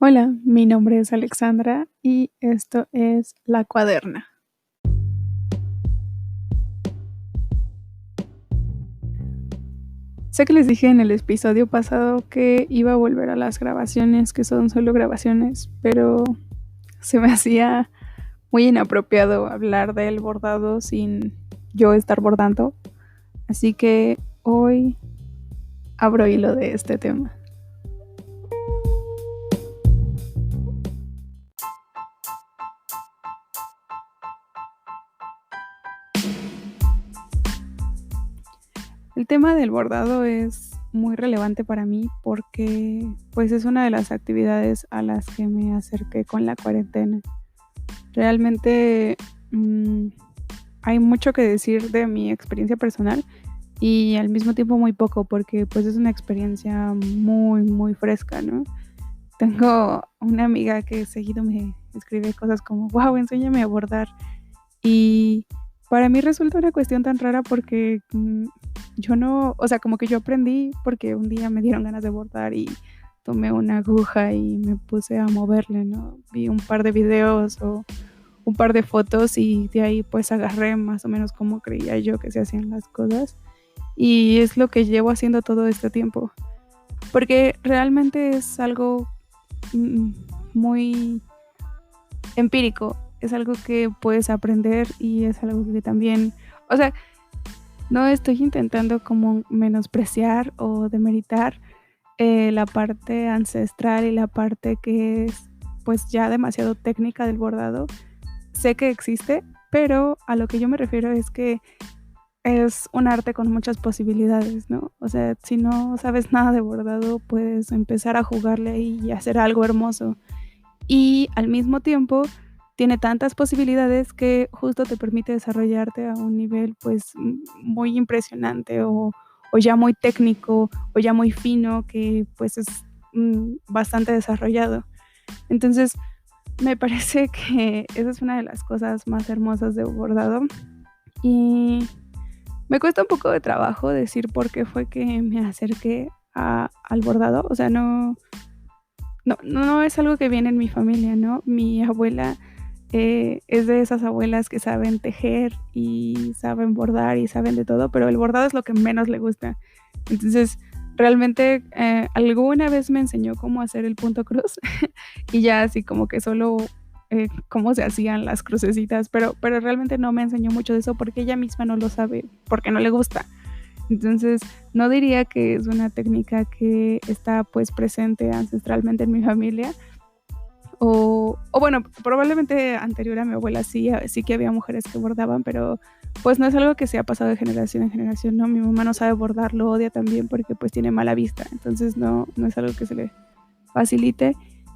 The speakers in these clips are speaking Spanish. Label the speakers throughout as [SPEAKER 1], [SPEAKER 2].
[SPEAKER 1] Hola, mi nombre es Alexandra y esto es La Cuaderna. Sé que les dije en el episodio pasado que iba a volver a las grabaciones, que son solo grabaciones, pero se me hacía muy inapropiado hablar del bordado sin yo estar bordando, así que hoy abro hilo de este tema. El tema del bordado es muy relevante para mí porque pues es una de las actividades a las que me acerqué con la cuarentena. Realmente hay mucho que decir de mi experiencia personal y al mismo tiempo muy poco porque pues es una experiencia muy, muy fresca, ¿no? Tengo una amiga que seguido me escribe cosas como, wow, enséñame a bordar. Y para mí resulta una cuestión tan rara porque yo no, o sea, como que yo aprendí porque un día me dieron ganas de bordar y tomé una aguja y me puse a moverle, ¿no? Vi un par de videos o un par de fotos y de ahí pues agarré más o menos como creía yo que se hacían las cosas y es lo que llevo haciendo todo este tiempo porque realmente es algo mm, muy empírico, es algo que puedes aprender y es algo que también, o sea, no estoy intentando como menospreciar o demeritar la parte ancestral y la parte que es pues ya demasiado técnica del bordado. Sé que existe, pero a lo que yo me refiero es que es un arte con muchas posibilidades, ¿no? O sea, si no sabes nada de bordado, puedes empezar a jugarle ahí y hacer algo hermoso. Y al mismo tiempo tiene tantas posibilidades que justo te permite desarrollarte a un nivel, pues, muy impresionante o ya muy técnico o ya muy fino que, pues, es, bastante desarrollado. Entonces, me parece que esa es una de las cosas más hermosas de bordado y me cuesta un poco de trabajo decir por qué fue que me acerqué al bordado, o sea, no es algo que viene en mi familia, ¿no? Mi abuela, es de esas abuelas que saben tejer y saben bordar y saben de todo, pero el bordado es lo que menos le gusta. Entonces, realmente, alguna vez me enseñó cómo hacer el punto cruz y ya así como que solo, cómo se hacían las crucecitas, pero realmente no me enseñó mucho de eso porque ella misma no lo sabe, porque no le gusta. Entonces, no diría que es una técnica que está, pues, presente ancestralmente en mi familia, o bueno, probablemente anterior a mi abuela sí que había mujeres que bordaban, pero, pues, no es algo que se ha pasado de generación en generación, ¿no? Mi mamá no sabe bordar, lo odia también porque, pues, tiene mala vista, entonces no es algo que se le facilite.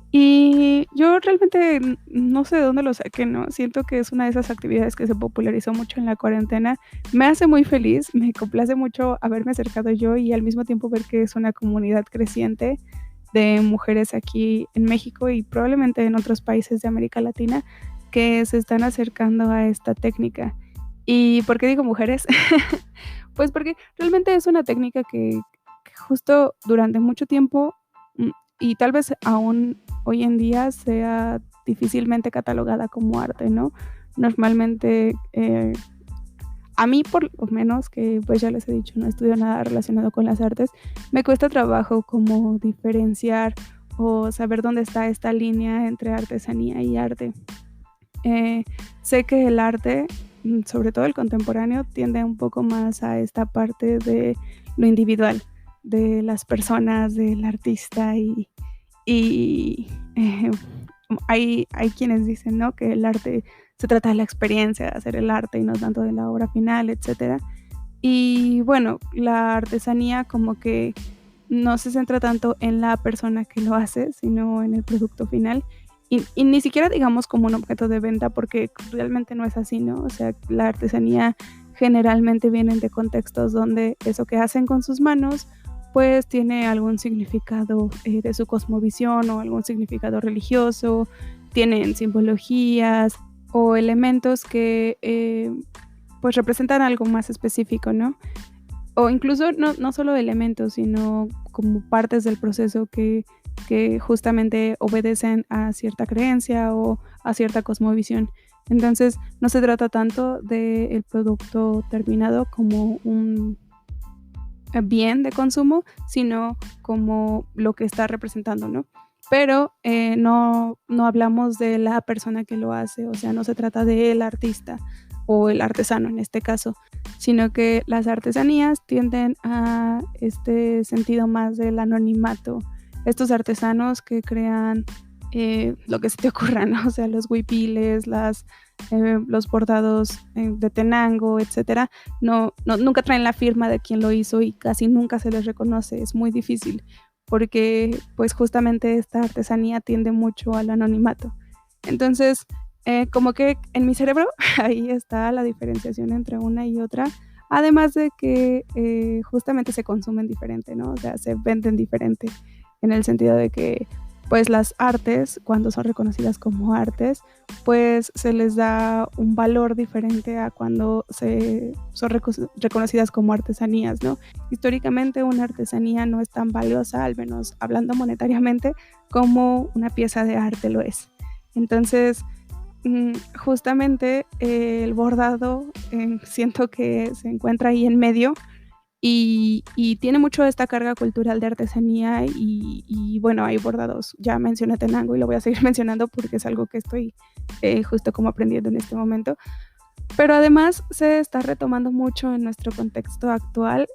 [SPEAKER 1] Y yo realmente no sé de dónde lo saqué, ¿no? Siento que es una de esas actividades que se popularizó mucho en la cuarentena. Me hace muy feliz, me complace mucho haberme acercado yo y al mismo tiempo ver que es una comunidad creciente de mujeres aquí en México y probablemente en otros países de América Latina que se están acercando a esta técnica. ¿Y por qué digo mujeres? Pues porque realmente es una técnica que justo durante mucho tiempo, mm, y tal vez aún hoy en día sea difícilmente catalogada como arte, ¿no? Normalmente, a mí por lo menos, que pues ya les he dicho, no estudio nada relacionado con las artes, me cuesta trabajo como diferenciar o saber dónde está esta línea entre artesanía y arte. Eh, Sé que el arte, sobre todo el contemporáneo, tiende un poco más a esta parte de lo individual, de las personas, del artista y hay quienes dicen, ¿no? Que el arte se trata de la experiencia de hacer el arte y no tanto de la obra final, etcétera. Y bueno, la artesanía como que no se centra tanto en la persona que lo hace, sino en el producto final. Y ni siquiera digamos como un objeto de venta, porque realmente no es así, ¿no? O sea, la artesanía generalmente vienen de contextos donde eso que hacen con sus manos, pues tiene algún significado de su cosmovisión o algún significado religioso, tienen simbologías o elementos que pues representan algo más específico, ¿no? O incluso no solo elementos, sino como partes del proceso que que justamente obedecen a cierta creencia o a cierta cosmovisión. Entonces, no se trata tanto del producto terminado como un bien de consumo, sino como lo que está representando, ¿no? Pero no hablamos de la persona que lo hace, o sea, no se trata del artista o el artesano en este caso, sino que las artesanías tienden a este sentido más del anonimato. Estos artesanos que crean lo que se te ocurra, ¿no? O sea, los huipiles, los bordados de Tenango, etcétera, nunca traen la firma de quien lo hizo y casi nunca se les reconoce, es muy difícil, porque pues justamente esta artesanía tiende mucho al anonimato. Entonces, como que en mi cerebro ahí está la diferenciación entre una y otra, además de que justamente se consumen diferente, ¿no? O sea, se venden diferente, en el sentido de que pues las artes, cuando son reconocidas como artes, pues se les da un valor diferente a cuando son reconocidas como artesanías, ¿no? Históricamente una artesanía no es tan valiosa, al menos hablando monetariamente, como una pieza de arte lo es. Entonces, justamente el bordado siento que se encuentra ahí en medio y tiene mucho esta carga cultural de artesanía y bueno, hay bordados. Ya mencioné Tenango y lo voy a seguir mencionando porque es algo que estoy justo como aprendiendo en este momento. Pero además se está retomando mucho en nuestro contexto actual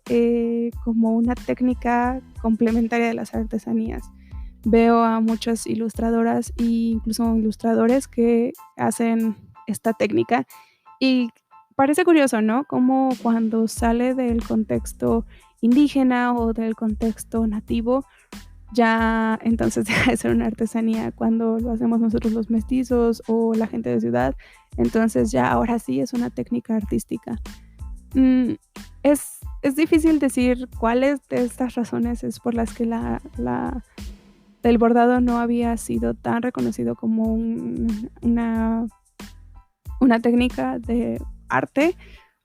[SPEAKER 1] como una técnica complementaria de las artesanías. Veo a muchas ilustradoras e incluso ilustradores que hacen esta técnica y parece curioso, ¿no? Como cuando sale del contexto indígena o del contexto nativo, ya entonces deja de ser una artesanía. Cuando lo hacemos nosotros los mestizos o la gente de ciudad, entonces ya ahora sí es una técnica artística. Mm, es difícil decir cuáles de estas razones es por las que el bordado no había sido tan reconocido como una técnica de arte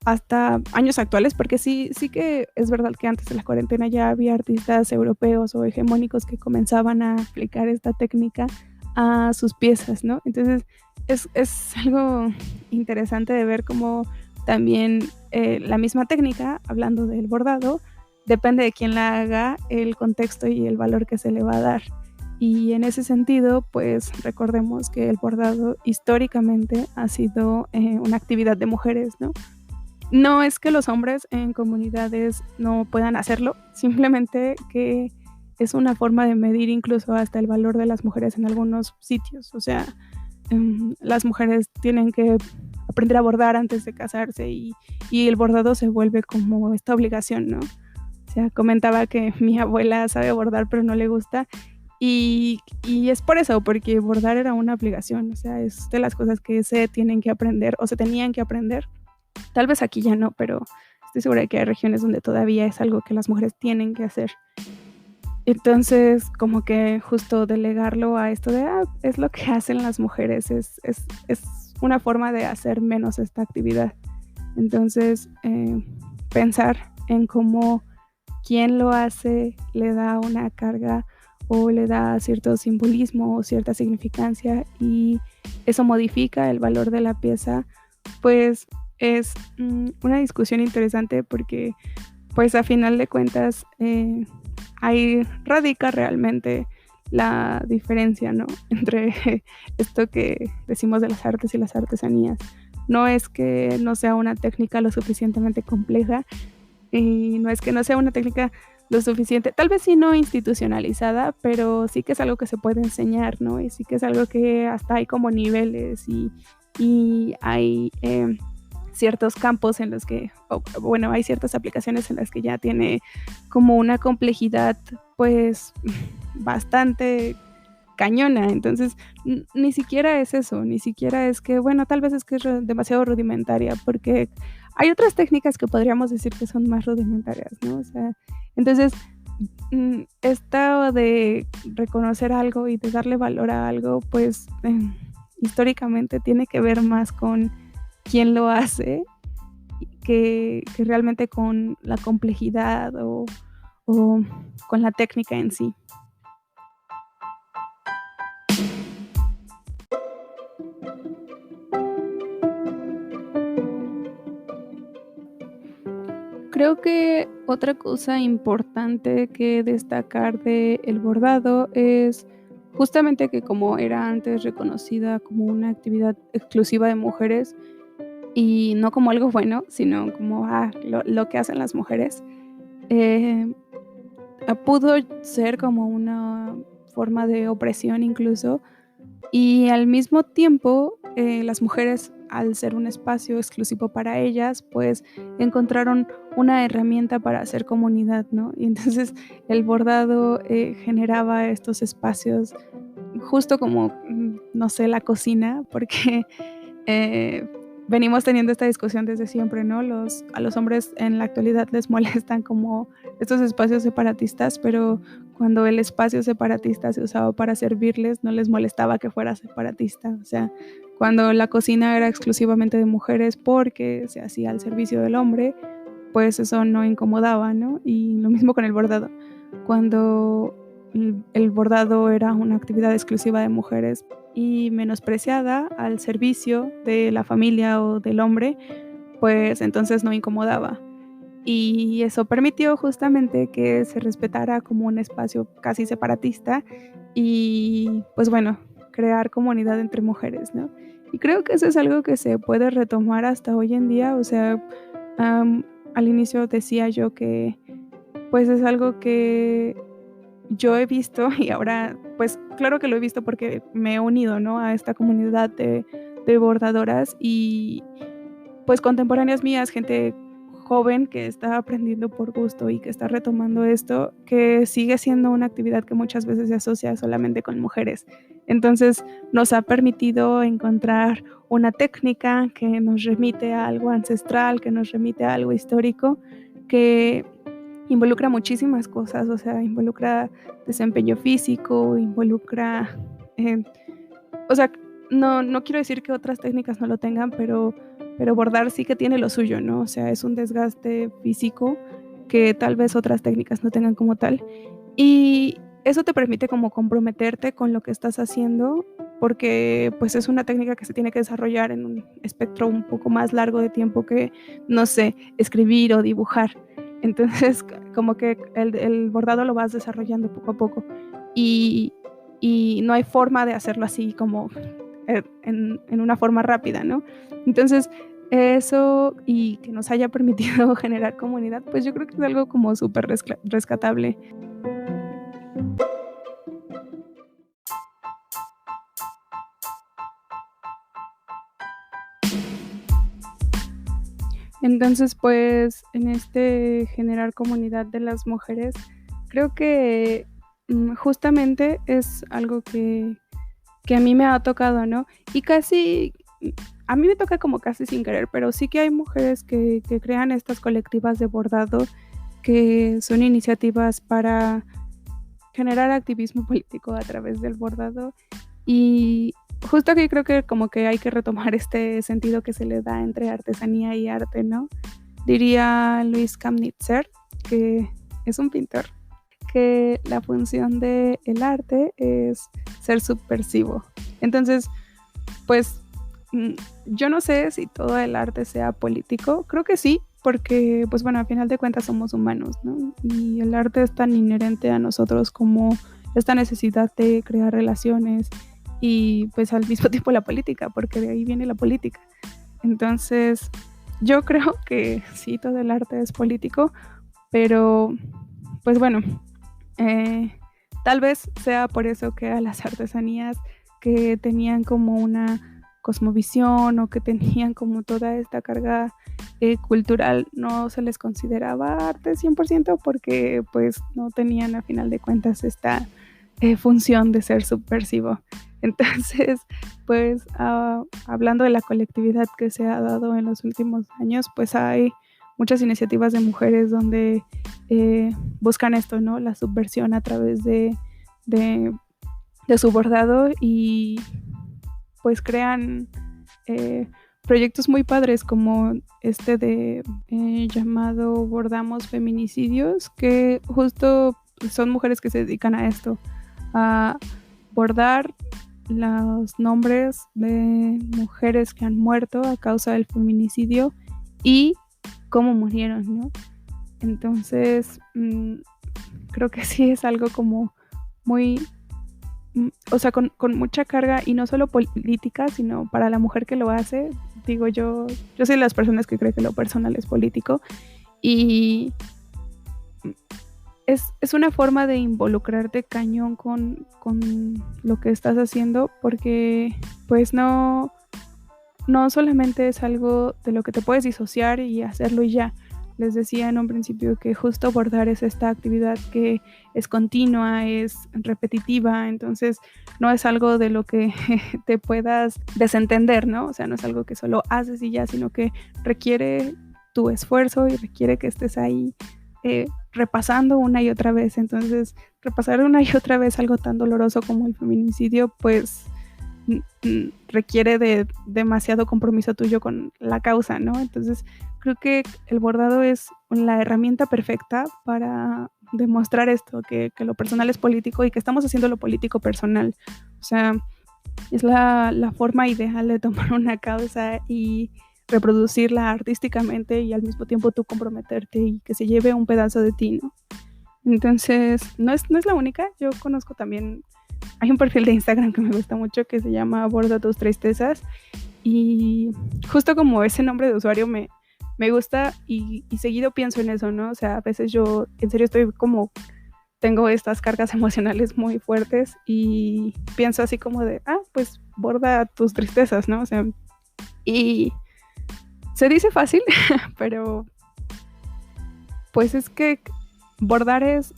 [SPEAKER 1] hasta años actuales, porque sí que es verdad que antes de la cuarentena ya había artistas europeos o hegemónicos que comenzaban a aplicar esta técnica a sus piezas, ¿no? Entonces es algo interesante de ver cómo también la misma técnica, hablando del bordado, depende de quién la haga, el contexto y el valor que se le va a dar. Y en ese sentido, pues recordemos que el bordado históricamente ha sido una actividad de mujeres, ¿no? No es que los hombres en comunidades no puedan hacerlo, simplemente que es una forma de medir incluso hasta el valor de las mujeres en algunos sitios. O sea, las mujeres tienen que aprender a bordar antes de casarse y el bordado se vuelve como esta obligación, ¿no? O sea, comentaba que mi abuela sabe bordar pero no le gusta y es por eso, porque bordar era una obligación, o sea, es de las cosas que se tienen que aprender o se tenían que aprender. Tal vez aquí ya no, pero estoy segura de que hay regiones donde todavía es algo que las mujeres tienen que hacer. Entonces, como que justo delegarlo a esto de, es lo que hacen las mujeres, es una forma de hacer menos esta actividad. Entonces, pensar en cómo quien lo hace le da una carga o le da cierto simbolismo o cierta significancia y eso modifica el valor de la pieza, pues es una discusión interesante porque pues a final de cuentas ahí radica realmente la diferencia, ¿no? Entre esto que decimos de las artes y las artesanías. No es que no sea una técnica lo suficientemente compleja y no es que no sea una técnica lo suficiente, tal vez sí no institucionalizada, pero sí que es algo que se puede enseñar, ¿no? Y sí que es algo que hasta hay como niveles y hay ciertos campos en los que, bueno, hay ciertas aplicaciones en las que ya tiene como una complejidad pues bastante cañona, entonces ni siquiera es eso, ni siquiera es que, bueno, tal vez es que es demasiado rudimentaria, porque hay otras técnicas que podríamos decir que son más rudimentarias, ¿no? O sea, entonces, esto de reconocer algo y de darle valor a algo, pues históricamente tiene que ver más con quién lo hace que realmente con la complejidad o con la técnica en sí. Creo que otra cosa importante que destacar del bordado es justamente que como era antes reconocida como una actividad exclusiva de mujeres y no como algo bueno, sino como lo que hacen las mujeres, eh, pudo ser como una forma de opresión incluso, y al mismo tiempo, las mujeres, al ser un espacio exclusivo para ellas, pues encontraron una herramienta para hacer comunidad, ¿no? Y entonces el bordado generaba estos espacios justo como, no sé, la cocina, porque eh, venimos teniendo esta discusión desde siempre, ¿no? A los hombres en la actualidad les molestan como estos espacios separatistas, pero cuando el espacio separatista se usaba para servirles, no les molestaba que fuera separatista. O sea, cuando la cocina era exclusivamente de mujeres porque se hacía al servicio del hombre, pues eso no incomodaba, ¿no? Y lo mismo con el bordado. Cuando el bordado era una actividad exclusiva de mujeres y menospreciada al servicio de la familia o del hombre, pues entonces no incomodaba. Y eso permitió justamente que se respetara como un espacio casi separatista y, pues bueno, crear comunidad entre mujeres, ¿no? Y creo que eso es algo que se puede retomar hasta hoy en día, o sea, am, al inicio decía yo que, pues, es algo que yo he visto y ahora, pues, claro que lo he visto porque me he unido, ¿no?, a esta comunidad de bordadoras y, pues, contemporáneas mías, gente joven que está aprendiendo por gusto y que está retomando esto, que sigue siendo una actividad que muchas veces se asocia solamente con mujeres. Entonces, nos ha permitido encontrar una técnica que nos remite a algo ancestral, que nos remite a algo histórico, que involucra muchísimas cosas, o sea, involucra desempeño físico, involucra, eh, o sea, no quiero decir que otras técnicas no lo tengan, pero bordar sí que tiene lo suyo, ¿no? O sea, es un desgaste físico que tal vez otras técnicas no tengan como tal. Y eso te permite como comprometerte con lo que estás haciendo, porque, pues, es una técnica que se tiene que desarrollar en un espectro un poco más largo de tiempo que, no sé, escribir o dibujar. Entonces, como que el bordado lo vas desarrollando poco a poco, y no hay forma de hacerlo así como, en una forma rápida, ¿no? Entonces, eso y que nos haya permitido generar comunidad, pues, yo creo que es algo como súper rescatable. Entonces, pues, en este generar comunidad de las mujeres, creo que, justamente es algo que a mí me ha tocado, ¿no? Y casi, a mí me toca como casi sin querer, pero sí que hay mujeres que crean estas colectivas de bordado, que son iniciativas para generar activismo político a través del bordado. Y justo aquí creo que como que hay que retomar este sentido que se le da entre artesanía y arte, ¿no? Diría Luis Kamnitzer, que es un pintor, que la función del arte es ser subversivo. Entonces, pues mm, yo no sé si todo el arte sea político, creo que sí, porque pues bueno, al final de cuentas somos humanos, ¿no? Y el arte es tan inherente a nosotros como esta necesidad de crear relaciones y pues al mismo tiempo la política, porque de ahí viene la política. Entonces, yo creo que sí, todo el arte es político, pero pues bueno, eh, tal vez sea por eso que a las artesanías que tenían como una cosmovisión o que tenían como toda esta carga cultural no se les consideraba arte 100% porque pues no tenían a final de cuentas esta función de ser subversivo. Entonces, pues hablando de la colectividad que se ha dado en los últimos años, pues hay muchas iniciativas de mujeres donde buscan esto, ¿no? La subversión a través de, de su bordado y pues crean proyectos muy padres como este de llamado Bordamos Feminicidios, que justo son mujeres que se dedican a esto, a bordar los nombres de mujeres que han muerto a causa del feminicidio y cómo murieron, ¿no? Entonces, creo que sí es algo como muy, o sea, con mucha carga, y no solo política, sino para la mujer que lo hace. Digo, yo soy de las personas que cree que lo personal es político, y es una forma de involucrarte cañón con lo que estás haciendo, porque pues no solamente es algo de lo que te puedes disociar y hacerlo y ya. Les decía en un principio que justo bordar es esta actividad que es continua, es repetitiva, entonces no es algo de lo que te puedas desentender, ¿no? O sea, no es algo que solo haces y ya, sino que requiere tu esfuerzo y requiere que estés ahí repasando una y otra vez. Entonces, repasar una y otra vez algo tan doloroso como el feminicidio, pues requiere de demasiado compromiso tuyo con la causa, ¿no? Entonces, creo que el bordado es la herramienta perfecta para demostrar esto, que lo personal es político y que estamos haciendo lo político personal. O sea, es la forma ideal de tomar una causa y reproducirla artísticamente, y al mismo tiempo tú comprometerte y que se lleve un pedazo de ti, ¿no? Entonces, no es la única. Yo conozco también, hay un perfil de Instagram que me gusta mucho que se llama Borda tus tristezas, y justo como ese nombre de usuario me gusta, y seguido pienso en eso, ¿no? O sea, a veces yo en serio estoy como, tengo estas cargas emocionales muy fuertes y pienso así como de, pues borda tus tristezas, ¿no? O sea, y se dice fácil, pero pues es que bordar es,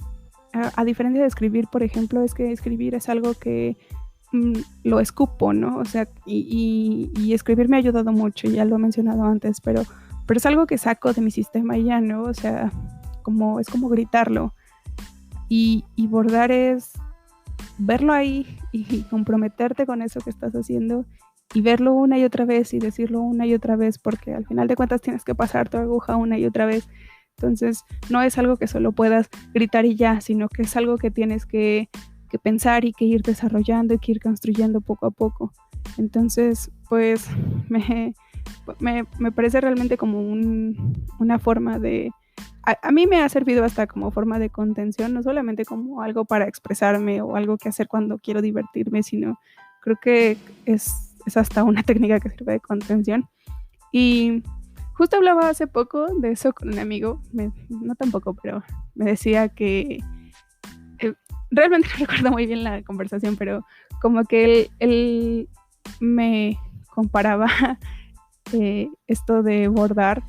[SPEAKER 1] a diferencia de escribir, por ejemplo, es que escribir es algo que lo escupo, ¿no? O sea, y escribir me ha ayudado mucho, ya lo he mencionado antes, pero es algo que saco de mi sistema y ya, ¿no? O sea, es como gritarlo. Y bordar es verlo ahí y comprometerte con eso que estás haciendo, y verlo una y otra vez y decirlo una y otra vez, porque al final de cuentas tienes que pasar tu aguja una y otra vez. Entonces, no es algo que solo puedas gritar y ya, sino que es algo que tienes que pensar y que ir desarrollando y que ir construyendo poco a poco. Entonces, pues me parece realmente como una forma de... A mí me ha servido hasta como forma de contención, no solamente como algo para expresarme o algo que hacer cuando quiero divertirme, sino creo que es hasta una técnica que sirve de contención. Y justo hablaba hace poco de eso con un amigo, no tampoco, pero me decía que realmente no recuerdo muy bien la conversación, pero como que él me comparaba esto de bordar,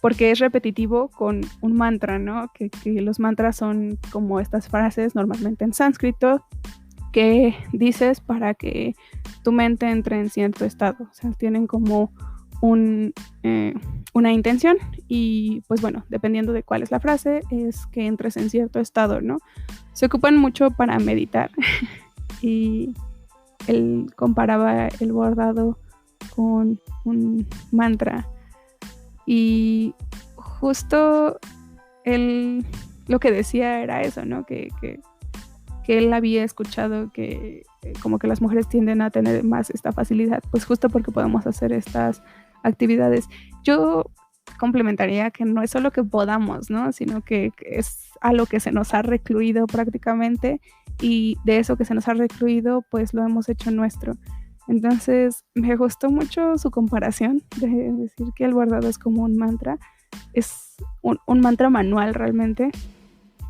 [SPEAKER 1] porque es repetitivo, con un mantra, ¿no? Que los mantras son como estas frases, normalmente en sánscrito, que dices para que tu mente entre en cierto estado. O sea, tienen como una intención, y pues bueno, dependiendo de cuál es la frase, es que entres en cierto estado, ¿no? Se ocupan mucho para meditar y él comparaba el bordado con un mantra, y justo él lo que decía era eso, ¿no? Que él había escuchado que como que las mujeres tienden a tener más esta facilidad, pues justo porque podemos hacer estas actividades. Yo complementaría que no es solo que podamos, ¿no? Sino que es a lo que se nos ha recluido prácticamente, y de eso que se nos ha recluido, pues lo hemos hecho nuestro. Entonces, me gustó mucho su comparación de decir que el bordado es como un mantra. Es un mantra manual realmente,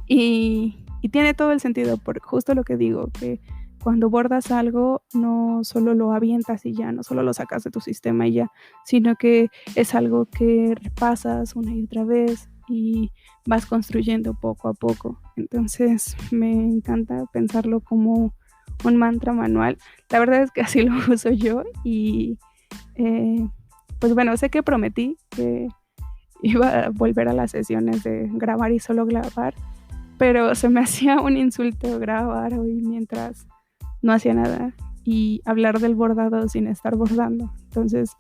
[SPEAKER 1] y tiene todo el sentido, por justo lo que digo, que cuando bordas algo no solo lo avientas y ya, no solo lo sacas de tu sistema y ya, sino que es algo que repasas una y otra vez y vas construyendo poco a poco. Entonces me encanta pensarlo como un mantra manual. La verdad es que así lo uso yo, y pues bueno, sé que prometí que iba a volver a las sesiones de grabar y solo grabar, pero se me hacía un insulto grabar hoy mientras no hacía nada y hablar del bordado sin estar bordando. Entonces,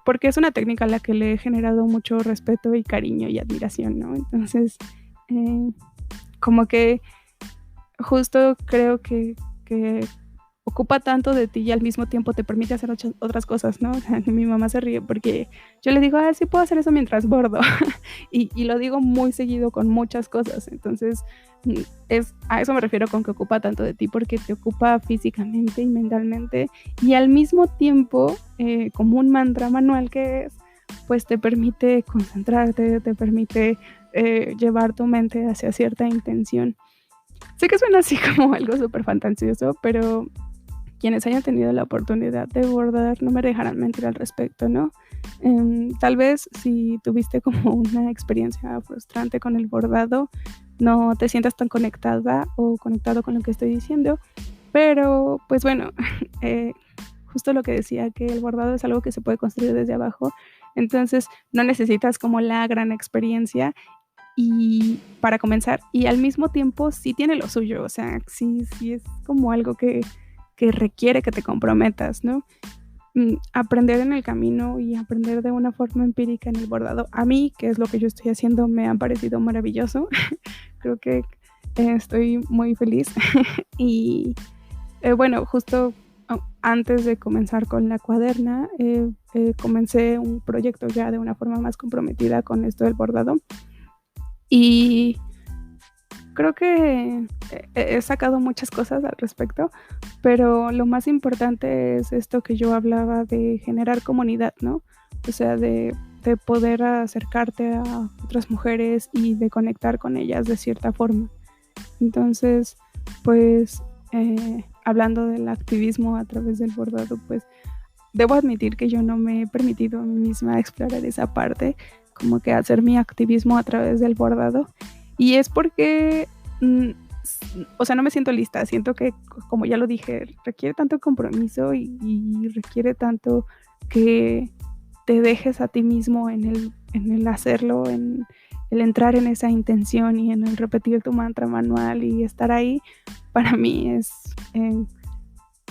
[SPEAKER 1] porque es una técnica a la que le he generado mucho respeto y cariño y admiración, ¿no? Entonces, como que justo creo que ocupa tanto de ti y al mismo tiempo te permite hacer otras cosas, ¿no? O sea, mi mamá se ríe porque yo le digo, sí puedo hacer eso mientras bordo. Y lo digo muy seguido con muchas cosas. Entonces, a eso me refiero con que ocupa tanto de ti, porque te ocupa físicamente y mentalmente. Y al mismo tiempo, como un mantra manual que es, pues te permite concentrarte, te permite llevar tu mente hacia cierta intención. Sé que suena así como algo súper fantasioso, pero quienes hayan tenido la oportunidad de bordar no me dejarán mentir al respecto, ¿no? Tal vez si tuviste como una experiencia frustrante con el bordado, no te sientas tan conectada o conectado con lo que estoy diciendo, pero pues bueno, justo lo que decía, que el bordado es algo que se puede construir desde abajo, entonces no necesitas como la gran experiencia y para comenzar, y al mismo tiempo sí tiene lo suyo, o sea, sí es como algo que requiere que te comprometas, ¿no? Aprender en el camino y aprender de una forma empírica en el bordado, a mí, que es lo que yo estoy haciendo, me ha parecido maravilloso. Creo que estoy muy feliz. Y bueno, justo antes de comenzar con la cuaderna, comencé un proyecto ya de una forma más comprometida con esto del bordado. Y creo que he sacado muchas cosas al respecto, pero lo más importante es esto que yo hablaba de generar comunidad, ¿no? O sea, de poder acercarte a otras mujeres y de conectar con ellas de cierta forma. Entonces, pues, hablando del activismo a través del bordado, pues, debo admitir que yo no me he permitido a mí misma explorar esa parte, como que hacer mi activismo a través del bordado. Y es porque, o sea, no me siento lista. Siento que, como ya lo dije, requiere tanto compromiso y requiere tanto que te dejes a ti mismo en el hacerlo, en el entrar en esa intención y en el repetir tu mantra manual y estar ahí. Para mí es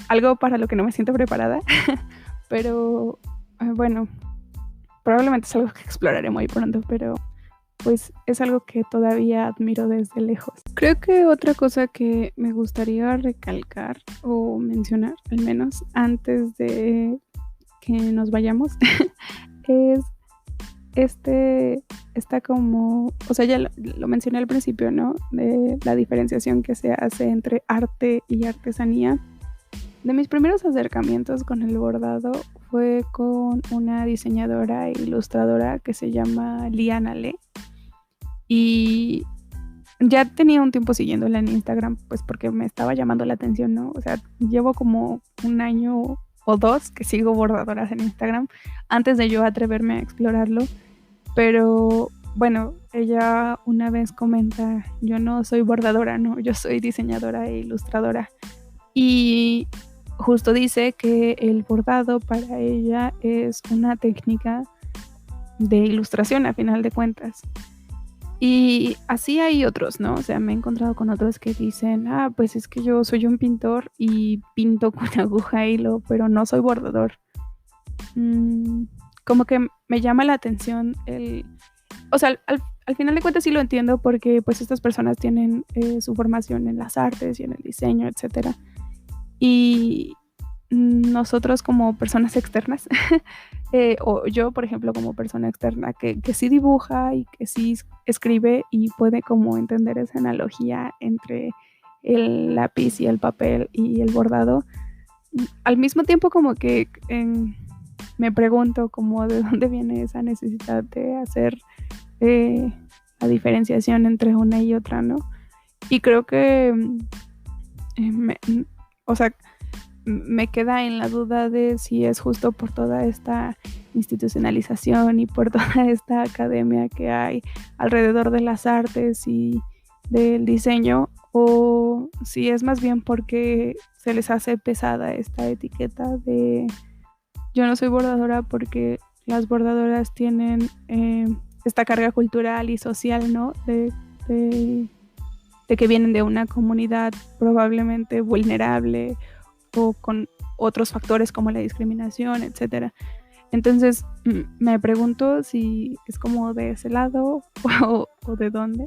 [SPEAKER 1] algo para lo que no me siento preparada. Pero bueno, probablemente es algo que exploraré muy pronto, pero pues es algo que todavía admiro desde lejos. Creo que otra cosa que me gustaría recalcar o mencionar, al menos antes de que nos vayamos, es está como, o sea, ya lo mencioné al principio, ¿no? De la diferenciación que se hace entre arte y artesanía. De mis primeros acercamientos con el bordado fue con una diseñadora e ilustradora que se llama Liana Le. Y ya tenía un tiempo siguiéndola en Instagram, pues porque me estaba llamando la atención, ¿no? O sea, llevo como 1 año o 2 que sigo bordadoras en Instagram antes de yo atreverme a explorarlo. Pero bueno, ella una vez comenta, yo no soy bordadora, no, yo soy diseñadora e ilustradora. Y justo dice que el bordado para ella es una técnica de ilustración a final de cuentas. Y así hay otros, ¿no? O sea, me he encontrado con otros que dicen, pues es que yo soy un pintor y pinto con aguja e hilo, pero no soy bordador. Como que me llama la atención o sea, al final de cuentas sí lo entiendo, porque pues estas personas tienen su formación en las artes y en el diseño, etcétera. Y nosotros como personas externas, o yo, por ejemplo, como persona externa que sí dibuja y que sí escribe y puede como entender esa analogía entre el lápiz y el papel y el bordado, al mismo tiempo como que me pregunto como de dónde viene esa necesidad de hacer la diferenciación entre una y otra, ¿no? Y creo que o sea, me queda en la duda de si es justo por toda esta institucionalización y por toda esta academia que hay alrededor de las artes y del diseño, o si es más bien porque se les hace pesada esta etiqueta de yo no soy bordadora, porque las bordadoras tienen esta carga cultural y social, ¿no? De que vienen de una comunidad probablemente vulnerable o con otros factores como la discriminación, etcétera. Entonces me pregunto si es como de ese lado o de dónde,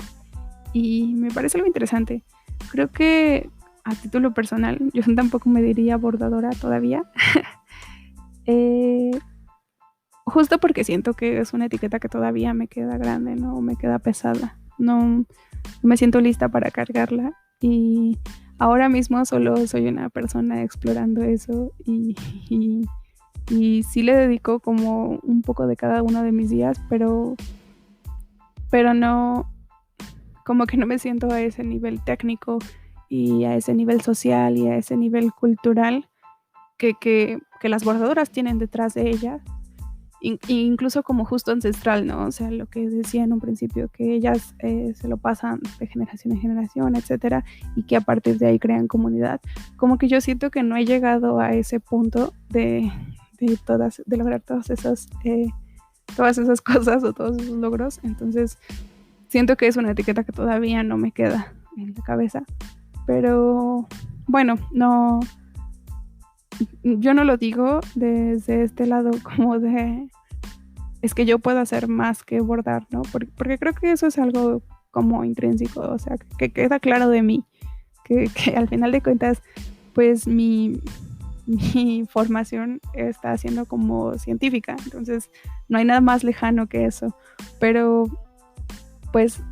[SPEAKER 1] y me parece algo interesante. Creo que a título personal, yo tampoco me diría bordadora todavía. Justo porque siento que es una etiqueta que todavía me queda grande, ¿no? Me queda pesada. No me siento lista para cargarla. Y ahora mismo solo soy una persona explorando eso y sí le dedico como un poco de cada uno de mis días, pero no, como que no me siento a ese nivel técnico y a ese nivel social y a ese nivel cultural que las bordadoras tienen detrás de ellas, incluso como justo ancestral, ¿no? O sea, lo que decía en un principio, que ellas se lo pasan de generación en generación, etcétera, y que a partir de ahí crean comunidad. Como que yo siento que no he llegado a ese punto de lograr todas esas cosas o todos esos logros, entonces siento que es una etiqueta que todavía no me queda en la cabeza, pero bueno, no, yo no lo digo desde este lado como de es que yo puedo hacer más que bordar, ¿no? Porque creo que eso es algo como intrínseco, o sea, que queda claro de mí, que al final de cuentas, pues mi formación está siendo como científica, entonces no hay nada más lejano que eso, pero pues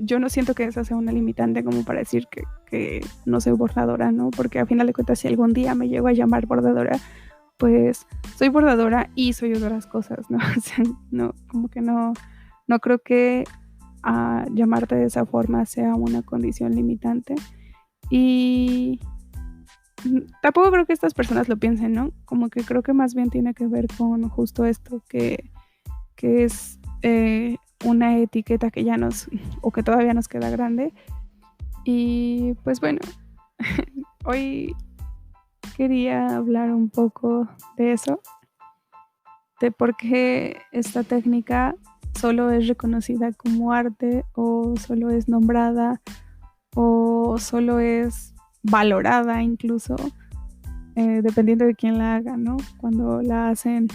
[SPEAKER 1] yo no siento que esa sea una limitante como para decir que no soy bordadora, ¿no? Porque al final de cuentas, si algún día me llego a llamar bordadora, pues soy bordadora y soy otras cosas, ¿no? O sea, no, como que no creo que llamarte de esa forma sea una condición limitante. Y tampoco creo que estas personas lo piensen, ¿no? Como que creo que más bien tiene que ver con justo esto, que es una etiqueta que ya o que todavía nos queda grande. Y pues bueno, hoy quería hablar un poco de eso, de por qué esta técnica solo es reconocida como arte o solo es nombrada o solo es valorada incluso, dependiendo de quién la haga, ¿no? Cuando la hacen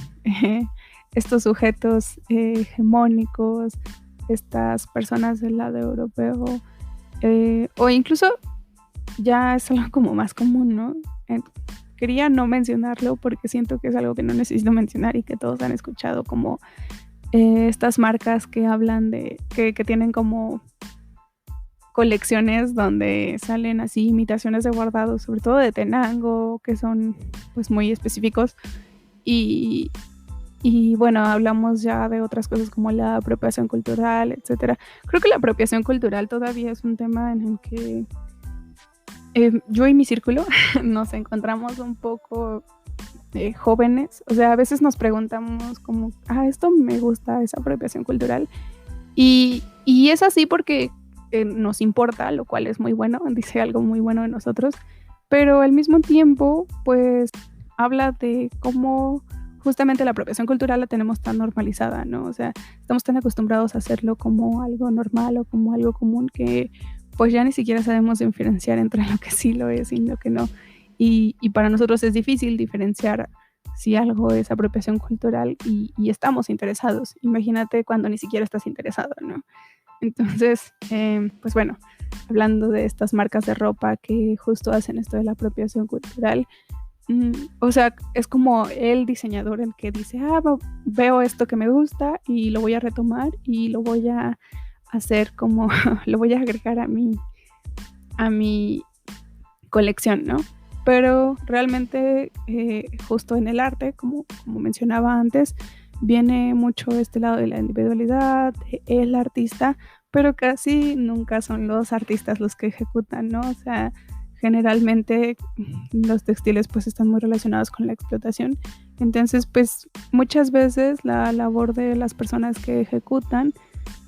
[SPEAKER 1] estos sujetos hegemónicos, estas personas del lado europeo, o incluso ya es algo como más común, ¿no? Quería no mencionarlo porque siento que es algo que no necesito mencionar y que todos han escuchado, como estas marcas que hablan de, que tienen como colecciones donde salen así imitaciones de bordados, sobre todo de Tenango, que son pues muy específicos. Y bueno, hablamos ya de otras cosas como la apropiación cultural, etcétera. Creo que la apropiación cultural todavía es un tema en el que yo y mi círculo nos encontramos un poco jóvenes. O sea, a veces nos preguntamos como, esto me gusta, esa apropiación cultural. Y es así porque nos importa, lo cual es muy bueno, dice algo muy bueno de nosotros. Pero al mismo tiempo, pues, habla de cómo justamente la apropiación cultural la tenemos tan normalizada, ¿no? O sea, estamos tan acostumbrados a hacerlo como algo normal o como algo común que pues ya ni siquiera sabemos diferenciar entre lo que sí lo es y lo que no. Y para nosotros es difícil diferenciar si algo es apropiación cultural y estamos interesados. Imagínate cuando ni siquiera estás interesado, ¿no? Entonces, pues bueno, hablando de estas marcas de ropa que justo hacen esto de la apropiación cultural, o sea, es como el diseñador el que dice, veo esto que me gusta y lo voy a retomar y lo voy a hacer como, lo voy a agregar a mi colección, ¿no? Pero realmente justo en el arte, como mencionaba antes, viene mucho este lado de la individualidad, el artista, pero casi nunca son los artistas los que ejecutan, ¿no? O sea, generalmente los textiles pues están muy relacionados con la explotación. Entonces, pues muchas veces la labor de las personas que ejecutan,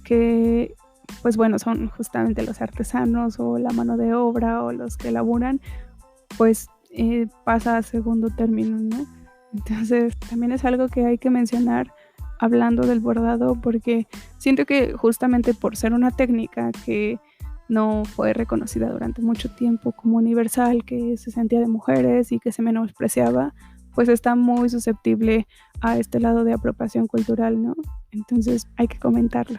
[SPEAKER 1] que pues bueno, son justamente los artesanos o la mano de obra o los que laburan, pues pasa a segundo término, ¿no? Entonces también es algo que hay que mencionar hablando del bordado, porque siento que justamente por ser una técnica que no fue reconocida durante mucho tiempo como universal, que se sentía de mujeres y que se menospreciaba, pues está muy susceptible a este lado de apropiación cultural, ¿no? Entonces hay que comentarlo.